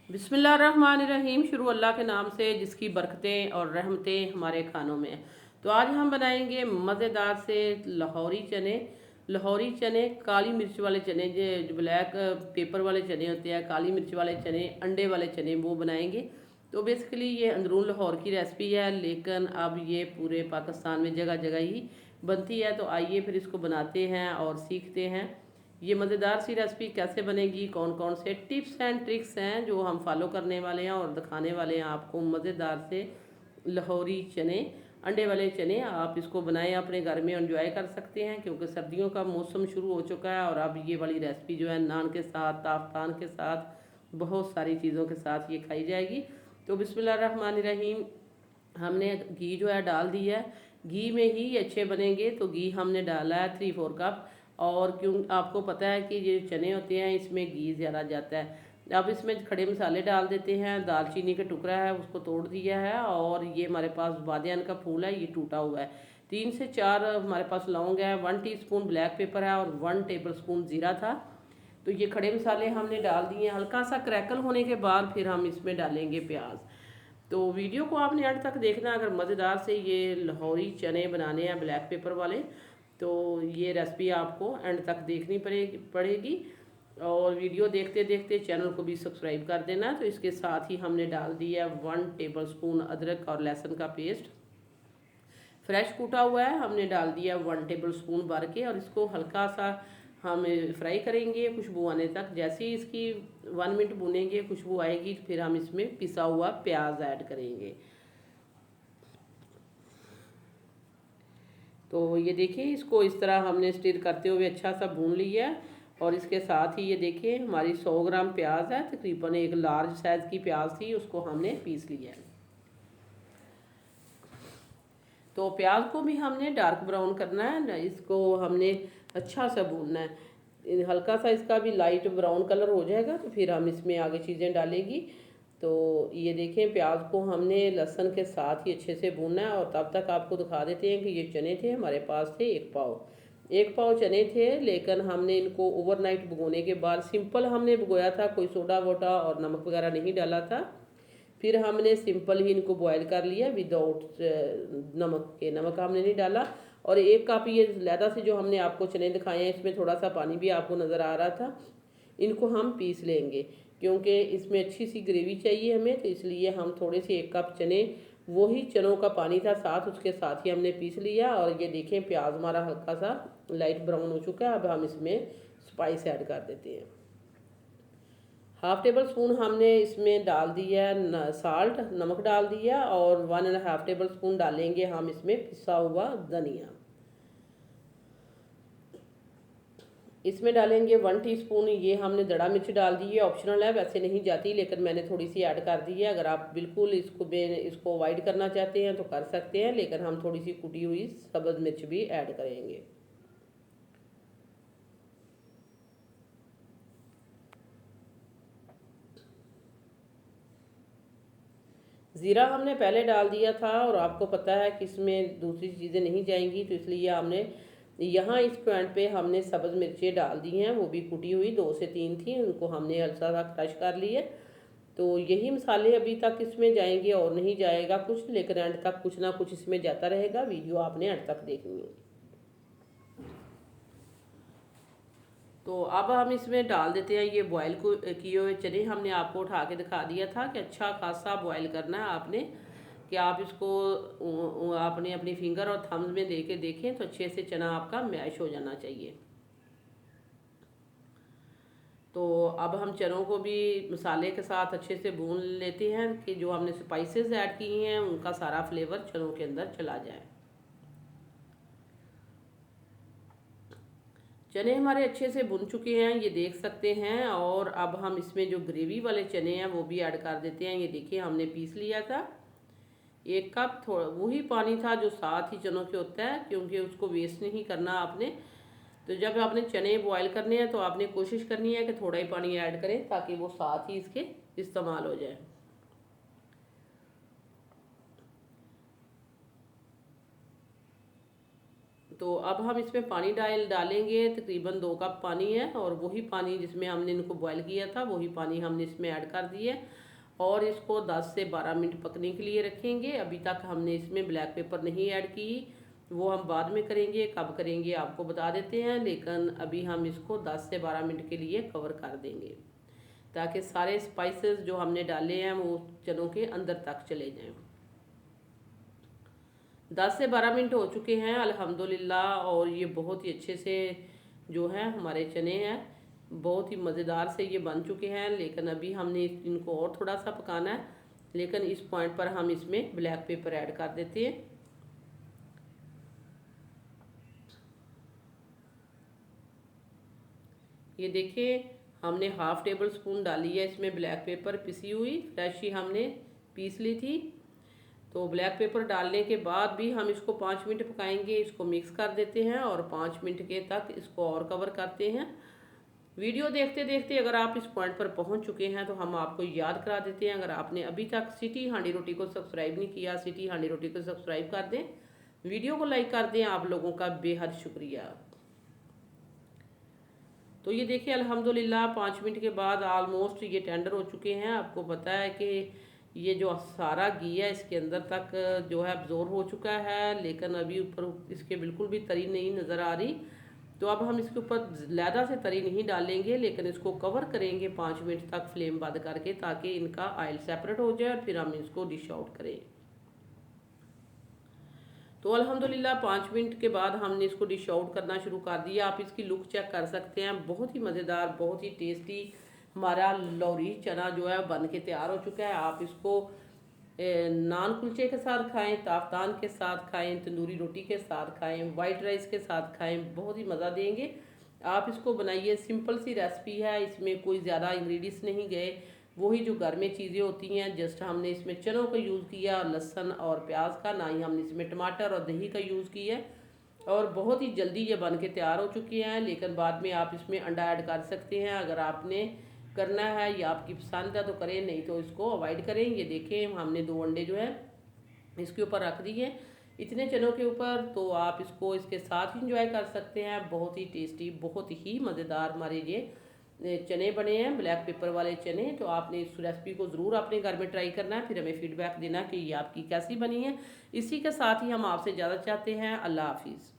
बिस्मिल्लाहिर्रहमानिर्रहीम। शुरू अल्लाह के नाम से जिसकी बरकतें और रहमतें हमारे खानों में हैं। तो आज हम बनाएंगे मज़ेदार से लाहौरी चने। लाहौरी चने काली मिर्च वाले चने, जो ब्लैक पेपर वाले चने होते हैं, काली मिर्च वाले चने, अंडे वाले चने, वो बनाएंगे। तो बेसिकली ये अंदरून लाहौर की रेसिपी है, लेकिन अब ये पूरे पाकिस्तान में जगह जगह ही बनती है। तो आइए फिर इसको बनाते हैं और सीखते हैं ये मज़ेदार सी रेसिपी कैसे बनेगी, कौन कौन से टिप्स एंड ट्रिक्स हैं जो हम फॉलो करने वाले हैं और दिखाने वाले हैं आपको। मज़ेदार से लाहौरी चने, अंडे वाले चने, आप इसको बनाएं, अपने घर में एंजॉय कर सकते हैं क्योंकि सर्दियों का मौसम शुरू हो चुका है। और अब ये वाली रेसिपी जो है नान के साथ, ताफ्तान के साथ, बहुत सारी चीज़ों के साथ ये खाई जाएगी। तो बिस्मिल्लाहिर्रहमानिर्रहीम, हमने घी जो है डाल दी है। घी में ही अच्छे बनेंगे, तो घी हमने डाला है 3-4 कप। और क्यों, आपको पता है कि ये चने होते हैं इसमें घी ज़्यादा जाता है। अब इसमें खड़े मसाले डाल देते हैं। दालचीनी का टुकड़ा है उसको तोड़ दिया है, और ये हमारे पास बादियान का फूल है, ये टूटा हुआ है। 3 से 4 हमारे पास लौंग है, 1 टीस्पून ब्लैक पेपर है और 1 टेबलस्पून ज़ीरा था। तो ये खड़े मसाले हमने डाल दिए। हल्का सा क्रैकल होने के बाद फिर हम इसमें डालेंगे प्याज। तो वीडियो को आपने अंत तक देखना अगर मज़ेदार से ये लाहौरी चने बनाने हैं ब्लैक पेपर वाले। तो ये रेसिपी आपको एंड तक देखनी पड़ेगी। और वीडियो देखते देखते चैनल को भी सब्सक्राइब कर देना। तो इसके साथ ही हमने डाल दिया 1 टेबलस्पून अदरक और लहसुन का पेस्ट, फ्रेश कूटा हुआ है, हमने डाल दिया 1 टेबलस्पून भर के। और इसको हल्का सा हम फ्राई करेंगे खुशबू आने तक। जैसे ही इसकी 1 मिनट भूनेंगे, खुशबू आएगी, फिर हम इसमें पिसा हुआ प्याज ऐड करेंगे। तो ये देखिए, इसको इस तरह हमने स्टिर करते हुए अच्छा सा भून लिया है। और इसके साथ ही ये देखिए हमारी 100 ग्राम प्याज है, तकरीबन एक लार्ज साइज़ की प्याज थी, उसको हमने पीस लिया है। तो प्याज को भी हमने डार्क ब्राउन करना है, इसको हमने अच्छा सा भूनना है। हल्का सा इसका भी लाइट ब्राउन कलर हो जाएगा तो फिर हम इसमें आगे चीज़ें डालेंगी। तो ये देखें, प्याज को हमने लहसुन के साथ ही अच्छे से भूनना है। और तब तक आपको दिखा देते हैं कि ये चने थे हमारे पास थे 1 पाव चने थे, लेकिन हमने इनको ओवरनाइट भिगोने के बाद, सिंपल हमने भिगोया था, कोई सोडा वोडा और नमक वगैरह नहीं डाला था। फिर हमने सिंपल ही इनको बॉयल कर लिया विदाउट नमक के, नमक हमने नहीं डाला। और 1 कप ये लैदा से जो हमने आपको चने दिखाए हैं, इसमें थोड़ा सा पानी भी आपको नज़र आ रहा था। इनको हम पीस लेंगे क्योंकि इसमें अच्छी सी ग्रेवी चाहिए हमें, तो इसलिए हम थोड़े से 1 कप चने, वही चनों का पानी था साथ, उसके साथ ही हमने पीस लिया। और ये देखें प्याज हमारा हल्का सा लाइट ब्राउन हो चुका है। अब हम इसमें स्पाइस ऐड कर देते हैं। 1/2 टेबल स्पून हमने इसमें डाल दिया साल्ट, नमक डाल दिया। और 1.5 टेबल स्पून डालेंगे हम इसमें पिसा हुआ धनिया। इसमें डालेंगे 1 टीस्पून, ये हमने दड़ा मिर्च डाल दी है, ऑप्शनल है, वैसे नहीं जाती, लेकिन मैंने थोड़ी सी ऐड कर दी है। अगर आप बिल्कुल इसको अवॉइड करना चाहते हैं तो कर सकते हैं, लेकिन हम थोड़ी सी कुटी हुई सब्ज़ मिर्च भी ऐड करेंगे। ज़ीरा हमने पहले डाल दिया था, और आपको पता है कि इसमें दूसरी चीज़ें नहीं जाएंगी, तो इसलिए हमने यहाँ इस पॉइंट पे हमने सब्ज़ मिर्चें डाल दी हैं, वो भी कुटी हुई 2 से 3 थी, उनको हमने हल्का सा क्रश कर लिए। तो यही मसाले अभी तक इसमें जाएंगे और नहीं जाएगा कुछ, लेकिन एंड तक कुछ ना कुछ इसमें जाता रहेगा। वीडियो आपने एंड तक देखनी है। तो अब हम इसमें डाल देते हैं ये बॉयल को किए हुए चने। हमने आपको उठा के दिखा दिया था कि अच्छा खासा बॉयल करना है आपने, कि आप इसको आपने अपनी फिंगर और थम्स में दे के देखें तो अच्छे से चना आपका मैश हो जाना चाहिए। तो अब हम चनों को भी मसाले के साथ अच्छे से भून लेते हैं कि जो हमने स्पाइसेस ऐड किए हैं उनका सारा फ्लेवर चनों के अंदर चला जाए। चने हमारे अच्छे से भुन चुके हैं, ये देख सकते हैं। और अब हम इसमें जो ग्रेवी वाले चने हैं वो भी ऐड कर देते हैं। ये देखिए हमने पीस लिया था 1 कप, थोड़ा वही पानी था जो साथ ही चनों के होता है, क्योंकि उसको वेस्ट नहीं करना आपने। तो जब आपने चने बॉयल करने हैं तो आपने कोशिश करनी है कि थोड़ा ही पानी ऐड करें ताकि वो साथ ही इसके इस्तेमाल हो जाए। तो अब हम इसमें पानी डालेंगे, तकरीबन 2 कप पानी है, और वही पानी जिसमें हमने इनको बॉयल किया था वही पानी हमने इसमें ऐड कर दिया और इसको 10 से 12 मिनट पकने के लिए रखेंगे। अभी तक हमने इसमें ब्लैक पेपर नहीं ऐड की, वो हम बाद में करेंगे, कब करेंगे आपको बता देते हैं, लेकिन अभी हम इसको 10 से 12 मिनट के लिए कवर कर देंगे ताकि सारे स्पाइसेस जो हमने डाले हैं वो चनों के अंदर तक चले जाएं। 10 से 12 मिनट हो चुके हैं अल्हम्दुलिल्लाह, और ये बहुत ही अच्छे से जो है हमारे चने हैं बहुत ही मज़ेदार से ये बन चुके हैं। लेकिन अभी हमने इनको और थोड़ा सा पकाना है, लेकिन इस पॉइंट पर हम इसमें ब्लैक पेपर ऐड कर देते हैं। ये देखिए हमने हाफ टेबल स्पून डाली है इसमें ब्लैक पेपर, पिसी हुई फ्रेश ही हमने पीस ली थी। तो ब्लैक पेपर डालने के बाद भी हम इसको 5 मिनट पकाएंगे, इसको मिक्स कर देते हैं और 5 मिनट के तक इसको और कवर करते हैं। वीडियो देखते देखते अगर आप इस पॉइंट पर पहुंच चुके हैं तो हम आपको याद करा देते हैं, अगर आपने अभी तक सिटी हांडी रोटी को सब्सक्राइब नहीं किया, सिटी हांडी रोटी को सब्सक्राइब कर दें, वीडियो को लाइक कर दें, आप लोगों का बेहद शुक्रिया। तो ये देखिए अल्हम्दुलिल्लाह 5 मिनट के बाद ऑलमोस्ट ये टेंडर हो चुके हैं। आपको पता है कि ये जो सारा घी है इसके अंदर तक जो है अब्जॉर्ब हो चुका है, लेकिन अभी ऊपर इसके बिल्कुल भी तरी नहीं नज़र आ रही। तो अब हम इसके ऊपर ज़्यादा से तरी नहीं डालेंगे, लेकिन इसको कवर करेंगे 5 मिनट तक फ्लेम बंद करके, ताकि इनका ऑयल सेपरेट हो जाए और फिर हम इसको डिश आउट करें। तो अल्हम्दुलिल्लाह 5 मिनट के बाद हमने इसको डिश आउट करना शुरू कर दिया। आप इसकी लुक चेक कर सकते हैं, बहुत ही मज़ेदार, बहुत ही टेस्टी हमारा लाहौरी चना जो है बन के तैयार हो चुका है। आप इसको नान कुलचे के साथ खाएं, ताफ्तान के साथ खाएं, तंदूरी रोटी के साथ खाएं, वाइट राइस के साथ खाएं, बहुत ही मज़ा देंगे। आप इसको बनाइए, सिंपल सी रेसिपी है, इसमें कोई ज़्यादा इंग्रेडिएंट्स नहीं गए, वही जो घर में चीज़ें होती हैं। जस्ट हमने इसमें चनों का यूज़ किया, लहसुन और प्याज का, ना ही हमने इसमें टमाटर और दही का यूज़ किया है, और बहुत ही जल्दी ये बन के तैयार हो चुकी हैं। लेकिन बाद में आप इसमें अंडा ऐड कर सकते हैं, अगर आपने करना है या आपकी पसंद है तो करें, नहीं तो इसको अवॉइड करें। ये देखें हमने 2 अंडे जो है इसके ऊपर रख दिए इतने चनों के ऊपर, तो आप इसको इसके साथ इंजॉय कर सकते हैं। बहुत ही टेस्टी, बहुत ही मज़ेदार हमारे ये चने बने हैं, ब्लैक पेपर वाले चने। तो आपने इस रेसिपी को ज़रूर अपने घर में ट्राई करना है, फिर हमें फीडबैक देना कि ये आपकी कैसी बनी है। इसी के साथ ही हम आपसे ज़्यादा चाहते हैं। अल्लाह हाफिज़।